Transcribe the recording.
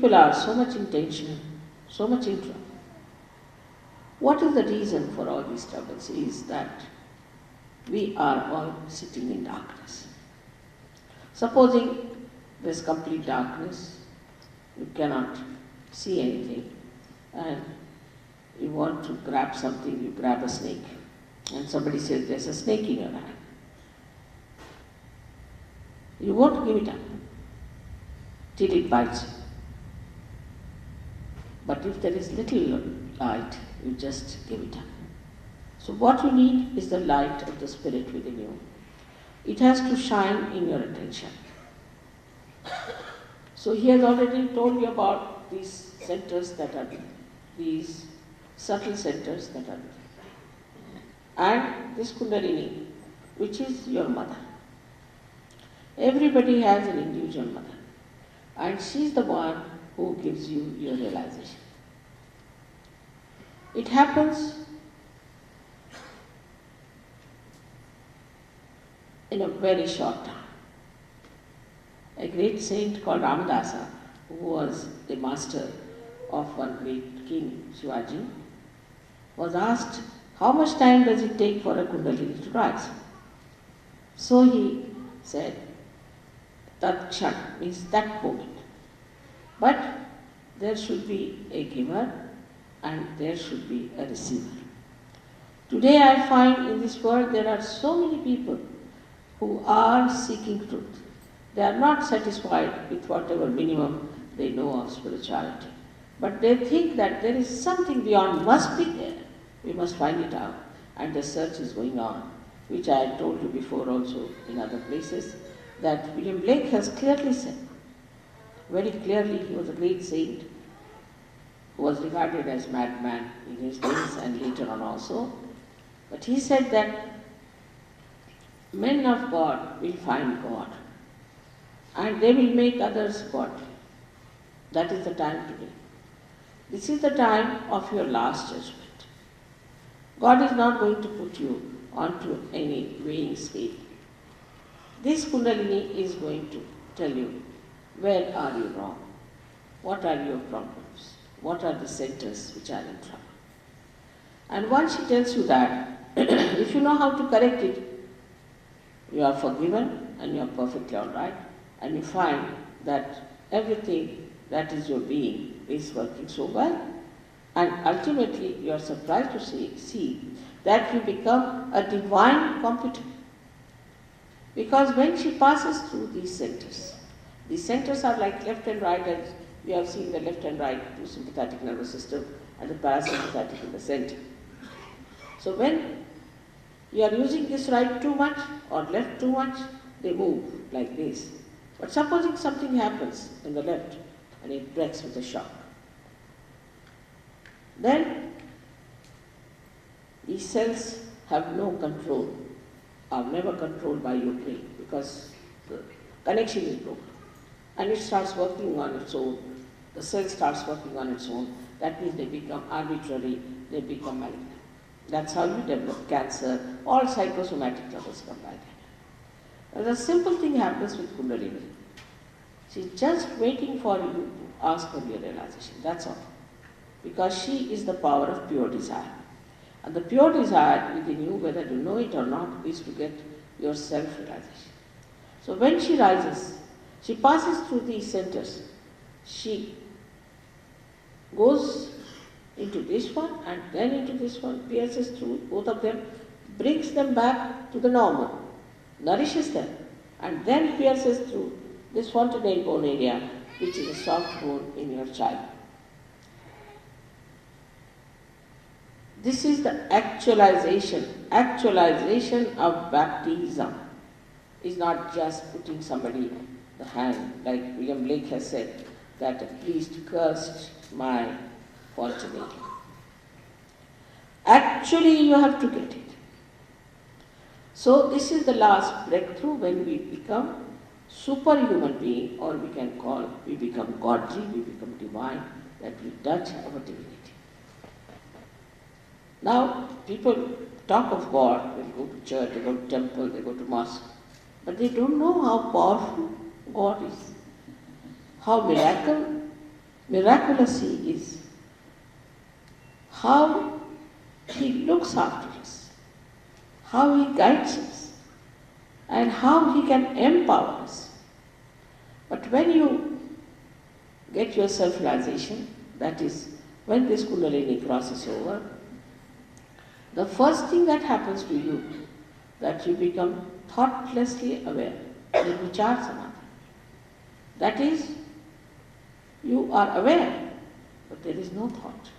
people are so much in tension, so much in trouble. What is the reason for all these troubles is that we are all sitting in darkness. Supposing there's complete darkness, you cannot see anything, and you want to grab something, you grab a snake, and somebody says there's a snake in your hand. You won't give it up till it bites you. But if there is little light, you just give it up. So what you need is the light of the Spirit within you. It has to shine in your attention. So he has already told you about these centers that are there, these subtle centers that are there. And this Kundalini, which is your mother. Everybody has an individual mother, and she's the one who gives you your realization. It happens in a very short time. A great saint called Ramadasa, who was the master of one great king, Shivaji, was asked, how much time does it take for a Kundalini to rise? So he said, Tat Kshan means that moment. But there should be a giver and there should be a receiver. Today I find in this world there are so many people who are seeking truth. They are not satisfied with whatever minimum they know of spirituality. But they think that there is something beyond, must be there. We must find it out. And the search is going on, which I had told you before also in other places, that William Blake has clearly said, very clearly, he was a great saint, who was regarded as madman in his days and later on also. But he said that men of God will find God and they will make others God. That is the time today. This is the time of your last judgment. God is not going to put you onto any weighing scale. This Kundalini is going to tell you, where are you wrong? What are your problems? What are the centers which are in trouble? And once she tells you that, if you know how to correct it, you are forgiven and you are perfectly all right, and you find that everything that is your being is working so well, and ultimately you are surprised to see that you become a divine computer. Because when she passes through these centers are like left and right, and we have seen the left and right to sympathetic nervous system and the parasympathetic in the center. So when you are using this right too much or left too much, they move like this. But supposing something happens in the left and it breaks with a shock, then these cells have no control, are never controlled by your brain, because the connection is broken. And it starts working on its own. The cell starts working on its own. That means they become arbitrary, they become malignant. That's how you develop cancer. All psychosomatic troubles come by that. And a simple thing happens with Kundalini. She's just waiting for you to ask for your realization. That's all. Because she is the power of pure desire. And the pure desire within you, whether you know it or not, is to get your self-realization. So when she rises, she passes through these centers. She goes into this one and then into this one, pierces through both of them, brings them back to the normal, nourishes them, and then pierces through this fontanelle bone area, which is a soft bone in your child. This is the actualization of baptism. Is not just putting somebody the hand, like William Blake has said, that a priest cursed my fontanelle. Actually, you have to get it. So this is the last breakthrough when we become superhuman being, or we can call, we become godly, we become divine, that we touch our divinity. Now, people talk of God, they go to church, they go to temple, they go to mosque, but they don't know how powerful God is, how miraculous He is, how He looks after us, how He guides us, and how He can empower us. But when you get your self-realization, that is, when this Kundalini crosses over, the first thing that happens to you, that you become thoughtlessly aware, vichar samadhi. That is, you are aware, but there is no thought.